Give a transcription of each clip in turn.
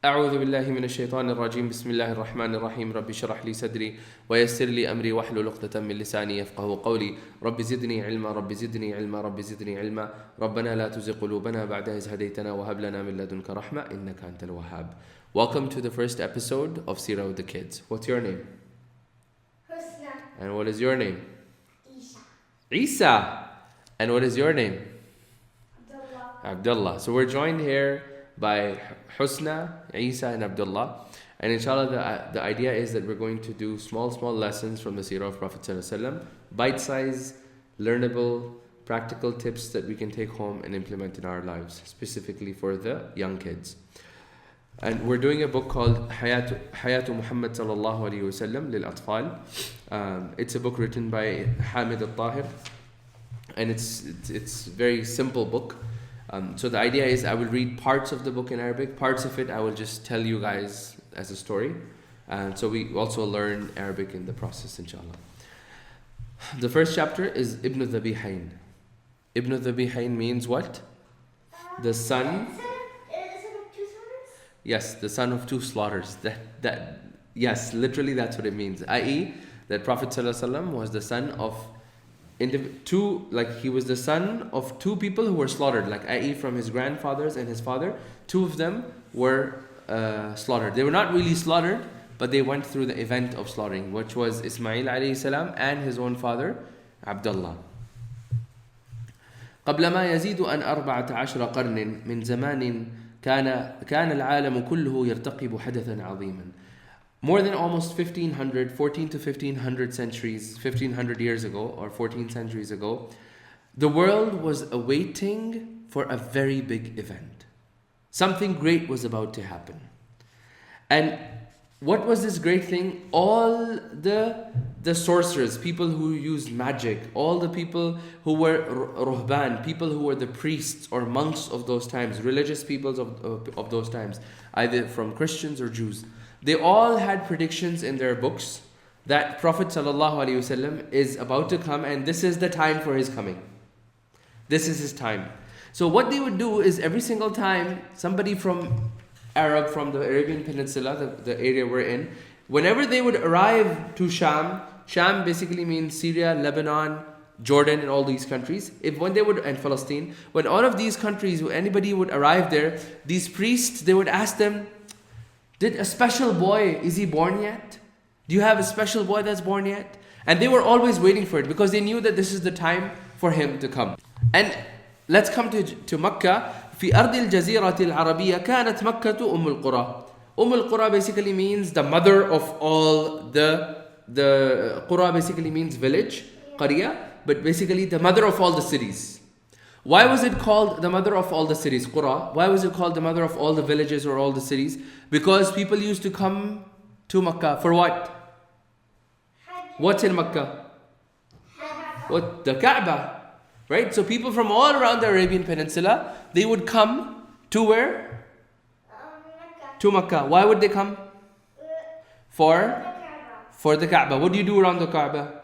أعوذ بالله من الشيطان الرجيم بسم الله الرحمن الرحيم رب اشرح لي صدري ويسر لي أمري واحلل عقدة من لساني يفقهوا قولي رب زدني علما رب زدني علما رب زدني علما ربنا لا تزغ قلوبنا بعد إذ هديتنا وهب لنا من لدنك رحمة إنك أنت الوهاب. Welcome to the first episode of Seerah with the kids. What's your name? Husna. And what is your name? Isa. Isa. And what is your name? Abdullah. Abdullah. So we're joined here by Husna, Isa and Abdullah. And inshallah the idea is that we're going to do small lessons from the Seerah of Prophet ﷺ, bite-sized, learnable, practical tips that we can take home and implement in our lives, specifically for the young kids. And we're doing a book called Hayatu Muhammad sallallahu alayhi wasallam lil Atfal. It's a book written by Hamid al-Tahir, and it's very simple book. So the idea is I will read parts of the book in Arabic, parts of it I will just tell you guys as a story. And so we also learn Arabic in the process, inshallah. The first chapter is Ibn Dhabihain. Ibn Dhabihain means what? The son. Yes, the son of two slaughters. Yes, literally that's what it means. I.e., that Prophet ﷺ was the son of he was the son of two people who were slaughtered, i.e. from his grandfathers and his father. Two of them were slaughtered. They were not really slaughtered, but they went through the event of slaughtering, which was Ismail alayhi salam and his own father, Abdullah. قبل ما يزيد عن 14 قرن من زمان كان العالم كله يرتقب حدثا عظيما. More than almost 1400 to 1500 centuries, 1500 years ago or 14 centuries ago, the world was awaiting for a very big event. Something great was about to happen. And what was this great thing? All the sorcerers, people who used magic, all the people who were ruhban, people who were the priests or monks of those times, religious peoples of those times, either from Christians or Jews, they all had predictions in their books that Prophet ﷺ is about to come and this is the time for his coming. This is his time. So what they would do is every single time somebody from the Arabian Peninsula, the area we're in, whenever they would arrive to Sham basically means Syria, Lebanon, Jordan and all these countries, and Palestine, when all of these countries, anybody would arrive there, these priests, they would ask them, did a special boy, is he born yet? Do you have a special boy that's born yet? And they were always waiting for it because they knew that this is the time for him to come. And let's come to Makkah. في أرض الجزيرة العربية كانت مكة أم القرى. القرى basically means the mother of all the قرى basically means village, قرية, but basically the mother of all the cities. Why was it called the mother of all the cities, Qura? Why was it called the mother of all the villages or all the cities? Because people used to come to Makkah for what? What's in Makkah? What? The Kaaba. Right? So people from all around the Arabian Peninsula, they would come to where? To Makkah. Why would they come? For the Kaaba. What do you do around the Kaaba?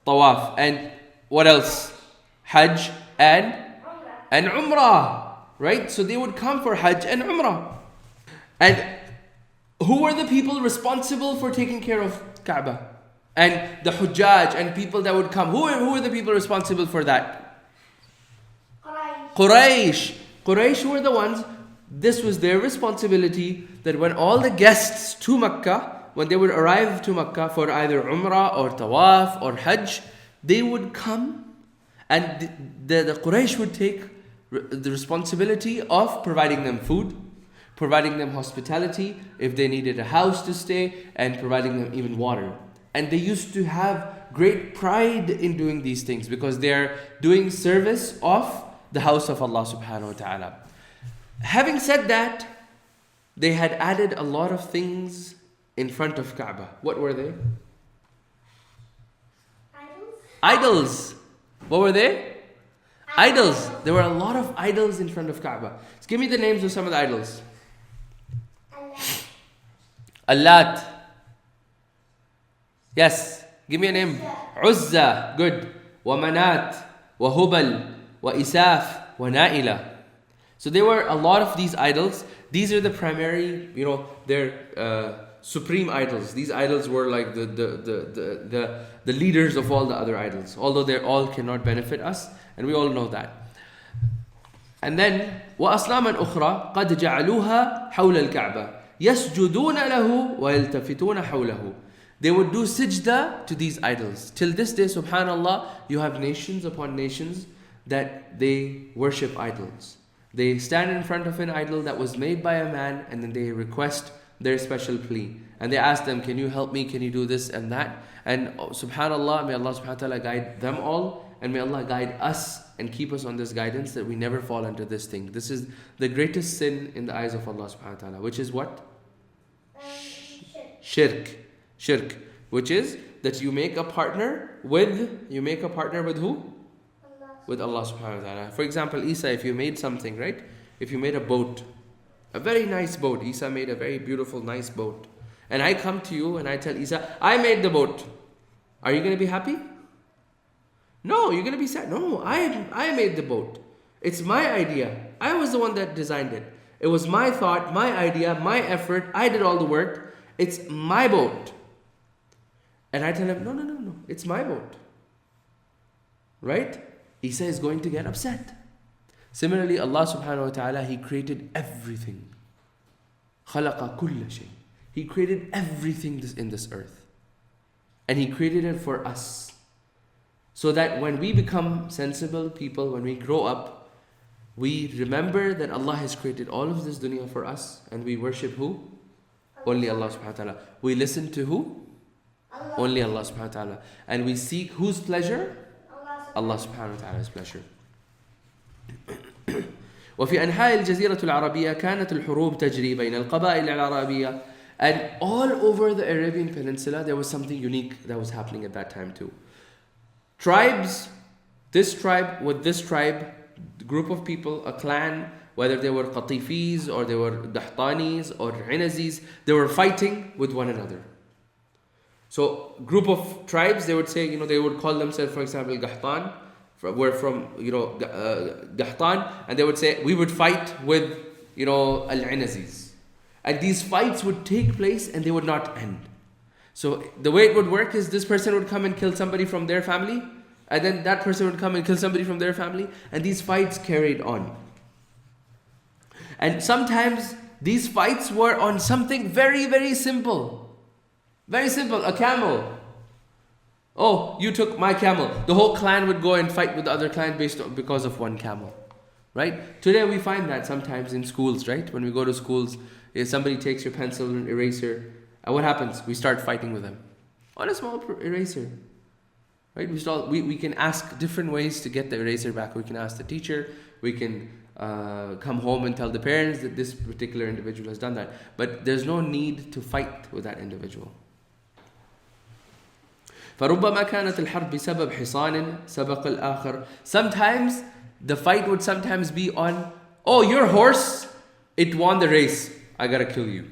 Tawaf. And what else? Hajj and Umrah, right? So they would come for Hajj and Umrah. And who were the people responsible for taking care of Kaaba? And the Hujjaj and people that would come. Who were the people responsible for that? Quraysh. Quraysh were the ones, this was their responsibility, that when all the guests to Makkah, when they would arrive to Makkah for either Umrah or Tawaf or Hajj, they would come. And the Quraysh would take the responsibility of providing them food, providing them hospitality, if they needed a house to stay, and providing them even water. And they used to have great pride in doing these things because they're doing service of the house of Allah subhanahu wa ta'ala. Having said that, they had added a lot of things in front of Kaaba. What were they? Idols. What were they? Idols. There were a lot of idols in front of Kaaba. Just give me the names of some of the idols. Allat. Yes. Give me a name. Uzza. Good. Wa Manat. Wa Hubal. Wa Isaf. Wa Na'ila. So there were a lot of these idols. these are the primary, their supreme idols. These idols were like the leaders of all the other idols, although they all cannot benefit us, and we all know that. And then وأصناما أخرى قد جعلوها حول الكعبة يسجدون له ويلتفتون حوله. They would do sajda to these idols. Till this day, subhanallah, you have nations upon nations that they worship idols. They stand in front of an idol that was made by a man, and then they request their special plea. And they ask them, can you help me? Can you do this and that? And subhanallah, may Allah subhanahu wa ta'ala guide them all, and may Allah guide us and keep us on this guidance that we never fall into this thing. This is the greatest sin in the eyes of Allah subhanahu wa ta'ala, which is what? Shirk. Which is that you make a partner with who? With Allah subhanahu wa ta'ala. For example, Isa, if you made something, right? If you made a boat, a very nice boat. Isa made a very beautiful, nice boat. And I come to you and I tell Isa, I made the boat. Are you going to be happy? No, you're going to be sad. No, I made the boat. It's my idea. I was the one that designed it. It was my thought, my idea, my effort. I did all the work. It's my boat. And I tell him, no, it's my boat. Right? Isa is going to get upset. Similarly, Allah subhanahu wa ta'ala, He created everything. خَلَقَ كُلَّ شَيْءٍ. He created everything in this earth. And He created it for us. So that when we become sensible people, when we grow up, we remember that Allah has created all of this dunya for us, and we worship who? Only Allah subhanahu wa ta'ala. We listen to who? Allah. Only Allah subhanahu wa ta'ala. And we seek whose pleasure? Allah subhanahu wa ta'ala's pleasure. وفي أنحاء الجزيرة العربية كانت الحروب تجري بين القبائل العربية. And all over the Arabian Peninsula, there was something unique that was happening at that time too. Tribes, this tribe with this tribe, group of people, a clan, whether they were Qatifis or they were Dahtanis or Inazis, they were fighting with one another. So, group of tribes, they would say, they would call themselves, for example, Gahtan. We're from, Gahtan, and they would say, we would fight with, Al-Inazis. And these fights would take place and they would not end. So the way it would work is this person would come and kill somebody from their family, and then that person would come and kill somebody from their family, and these fights carried on. And sometimes these fights were on something very, very simple. Very simple, a camel. Oh, you took my camel. The whole clan would go and fight with the other clan because of one camel. Right? Today we find that sometimes in schools, right? When we go to schools, if somebody takes your pencil and eraser, and what happens? We start fighting with them. On a small eraser. Right? We can ask different ways to get the eraser back. We can ask the teacher. We can come home and tell the parents that this particular individual has done that. But there's no need to fight with that individual. فربما كانت الحرب بسبب حصان سبق الآخر. Sometimes the fight would sometimes be on, oh, your horse, it won the race, I gotta kill you.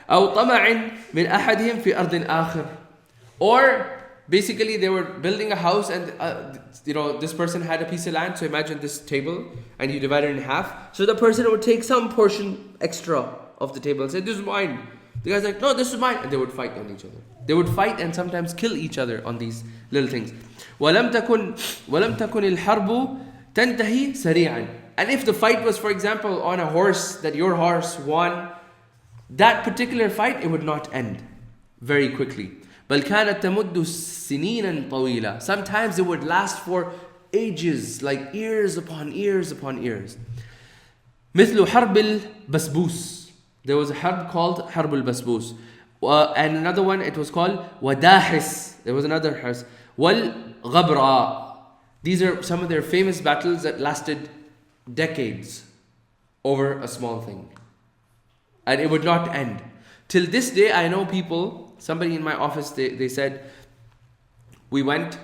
أو طمع من أحدهم في أرض آخر. Or basically they were building a house and this person had a piece of land. So imagine this table and you divide it in half. So the person would take some portion extra of the table and say, this is mine. The guy's like, no, this is mine. And they would fight on each other. They would fight and sometimes kill each other on these little things. وَلَمْ تَكُنْ الْحَرْبُ تَنْتَهِي سَرِيعًا. And if the fight was, for example, on a horse, that your horse won, that particular fight, it would not end very quickly. بَلْ كَانَتْ تَمُدُّ سِنِينًا طَوِيلًا. Sometimes it would last for ages, like years upon years upon years. مثل حرب البسبوس. There was a harb called Harb al-Basbus. And another one, it was called Wadahis. There was another harb. Wal-Ghabra. These are some of their famous battles that lasted decades over a small thing. And it would not end. Till this day, I know people, somebody in my office, they said, we went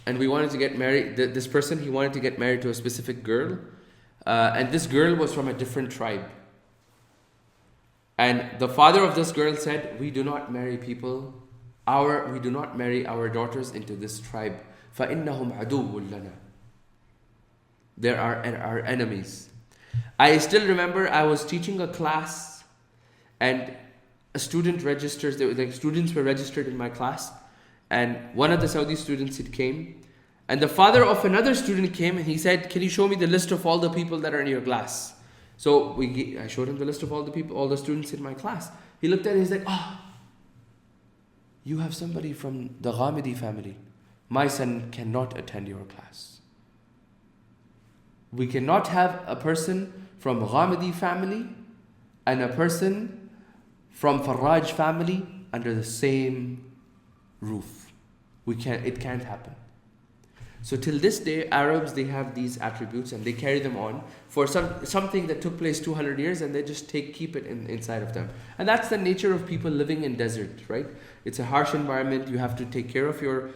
and we wanted to get married. This person, he wanted to get married to a specific girl. And this girl was from a different tribe. And the father of this girl said, we do not marry our daughters into this tribe. فَإِنَّهُمْ عَدُوٌّ لَنَا. They are our enemies. I still remember I was teaching a class and a student registers, students were registered in my class, and one of the Saudi students, it came, and the father of another student came and he said, can you show me the list of all the people that are in your class? So I showed him the list of all the people, all the students in my class. He looked at it and he's like, you have somebody from the Ghamidi family. My son cannot attend your class. We cannot have a person from Ghamidi family and a person from Faraj family under the same roof. It can't happen. So till this day, Arabs, they have these attributes and they carry them on for something that took place 200 years, and they just keep it inside of them. And that's the nature of people living in desert, right? It's a harsh environment. You have to take care of your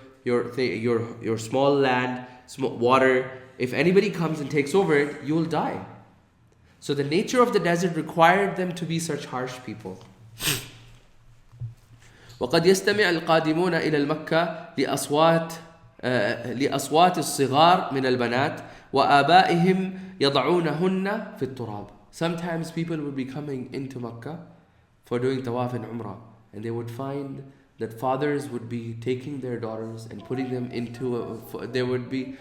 small land, small water. If anybody comes and takes over it, you will die. So the nature of the desert required them to be such harsh people. وقد يستمع القادمون إلى المكة لأصوات الصغار من البنات وآبائهم يضعونهن في التراب. Sometimes people would be coming into Makkah for doing tawaf and umrah, and they would find that fathers would be taking their daughters and putting them into they would be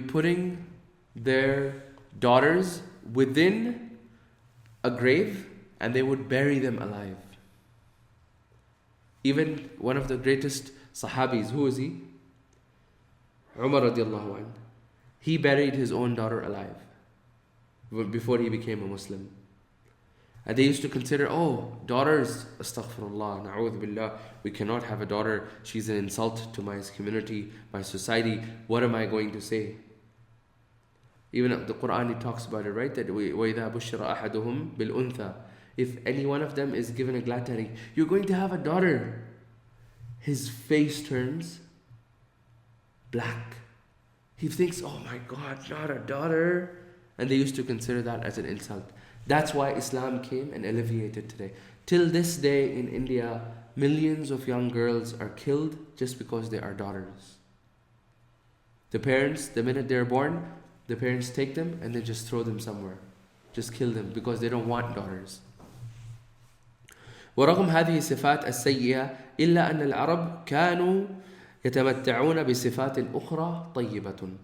putting their daughters within a grave, and they would bury them alive. Even one of the greatest Sahabis, who is he? Umar radiallahu anh. He buried his own daughter alive before he became a Muslim. And they used to consider, daughters, astaghfirullah, na'udhu billah, we cannot have a daughter. She's an insult to my community, my society. What am I going to say? Even the Qur'an, it talks about it, right? That وَإِذَا بُشِّرَ أَحَدُهُمْ بِالْأُنْثَى. If any one of them is given a glad tidings, you're going to have a daughter, his face turns black. He thinks, oh my God, not a daughter. And they used to consider that as an insult. That's why Islam came and alleviated today. Till this day in India, millions of young girls are killed just because they are daughters. The parents, the minute they're born, the parents take them and they just throw them somewhere. Just kill them because they don't want daughters. ورغم هذه الصفات السيئة إلا أن العرب كانوا يتمتعون بصفات أخرى طيبة.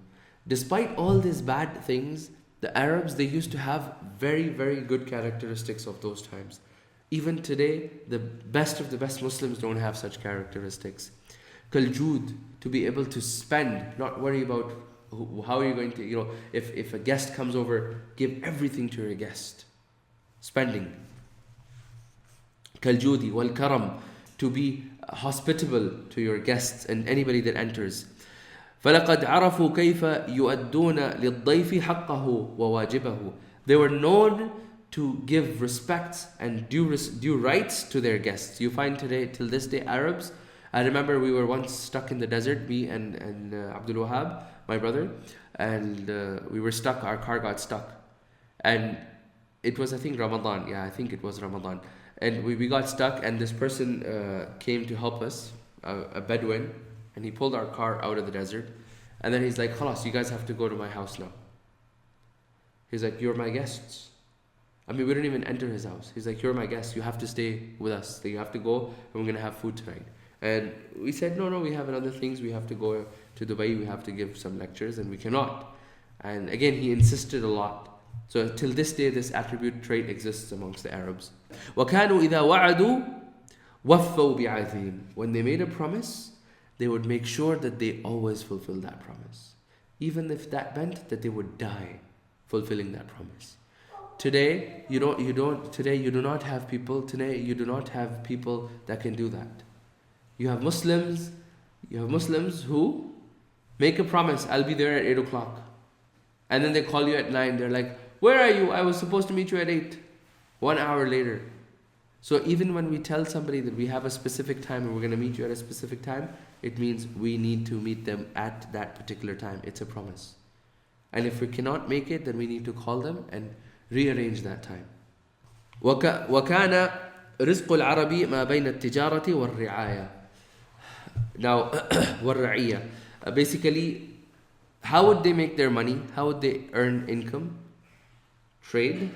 Despite all these bad things, the Arabs, they used to have very, very good characteristics of those times. Even today, the best of the best Muslims don't have such characteristics. Kaljud, to be able to spend, not worry about how are you going to, if a guest comes over, give everything to your guest. Spending. Kaljudi wal karam, to be hospitable to your guests and anybody that enters. فَلَقَدْ عَرَفُوا كَيْفَ يُؤَدُّونَ لِلضَّيْفِ حَقَّهُ وَوَاجِبَهُ. They were known to give respect and due rights to their guests. You find today, till this day, Arabs. I remember we were once stuck in the desert, me and Abdul Wahab, my brother, and we were stuck. Our car got stuck, and it was, I think, Ramadan. Yeah, I think it was Ramadan. And we got stuck, and this person came to help us, a Bedouin, and he pulled our car out of the desert. And then he's like, "Khalas, you guys have to go to my house now." He's like, "You're my guests." I mean, we didn't even enter his house. He's like, "You're my guests. You have to stay with us. So you have to go, and we're going to have food tonight." And we said, no, we have other things. We have to go to Dubai. We have to give some lectures, and we cannot. And again, he insisted a lot. So till this day, this attribute trait exists amongst the Arabs. وَكَانُوا إِذَا وَعَدُوا وَفَّوْا بِعَهْدِهِمْ. When they made a promise, they would make sure that they always fulfill that promise. Even if that meant that they would die fulfilling that promise. Today, you do not have people that can do that. You have Muslims who make a promise, I'll be there at 8 o'clock. And then they call you at 9. They're like, where are you? I was supposed to meet you at 8. 1 hour later. So even when we tell somebody that we have a specific time and we're going to meet you at a specific time, it means we need to meet them at that particular time. It's a promise. And if we cannot make it, then we need to call them and rearrange that time. وَكَانَ رِزْقُ الْعَرَبِ مَا بَيْنَ التِّجَارَةِ وَالرِّعَايَةِ. Now, وَالرَّعِيَّةِ. Basically, how would they make their money? How would they earn income? Trade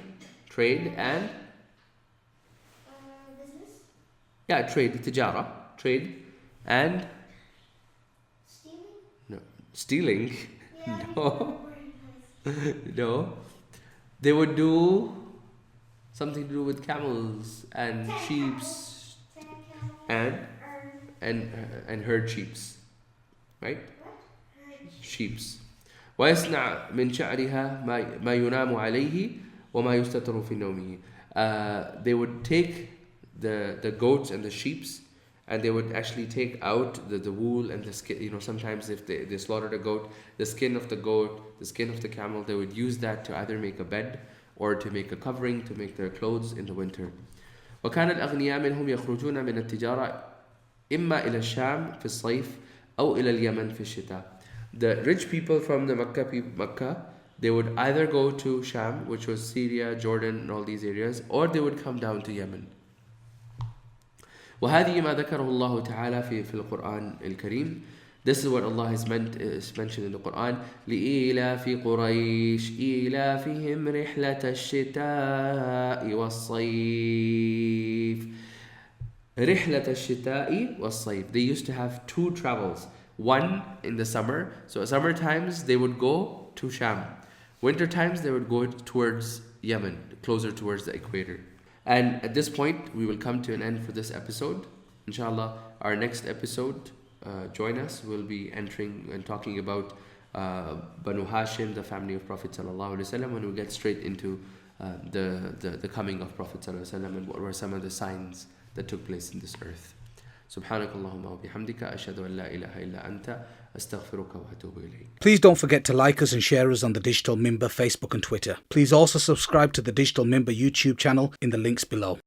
and Business. trade, tijara, trade and Stealing. no, stealing. Yeah, No. Nice. No, they would do something to do with camels and sheeps 10 camels. and herd sheeps, right? What? Sheeps. ويصنع من شعرها ما ينام عليه وما يستتر في نومه. They would take the goats and the sheeps, and they would actually take out the wool and the skin. You know, sometimes if they slaughtered a goat, the skin of the goat, the skin of the camel, they would use that to either make a bed or to make a covering, to make their clothes in the winter. وكان الأغنياء منهم يخرجون من التجارة إما إلى الشام في الصيف أو إلى اليمن في الشتاء. The rich people from the Makkah, they would either go to Sham, which was Syria, Jordan, and all these areas, or they would come down to Yemen. وهذه ما ذكره الله تعالى في القرآن الكريم. This is what Allah is mentioned in the Quran. لإيلاف قريش إيلافهم رحلة الشتاء والصيف. رحلة الشتاء والصيف. They used to have two travels. One in the summer. So summer times they would go to Sham. Winter times they would go towards Yemen, closer towards the equator. And at this point, we will come to an end for this episode. Inshallah, our next episode, join us. We'll be entering and talking about Banu Hashim, the family of Prophet ﷺ, when we get straight into the coming of Prophet ﷺ and what were some of the signs that took place in this earth. سبحانك اللهم وبحمدك أشهد أن لا إله إلا أنت أستغفرك وأتوب إليك. Please don't forget to like us and share us on the Digital Minbar Facebook and Twitter. Please also subscribe to the Digital Minbar YouTube channel in the links below.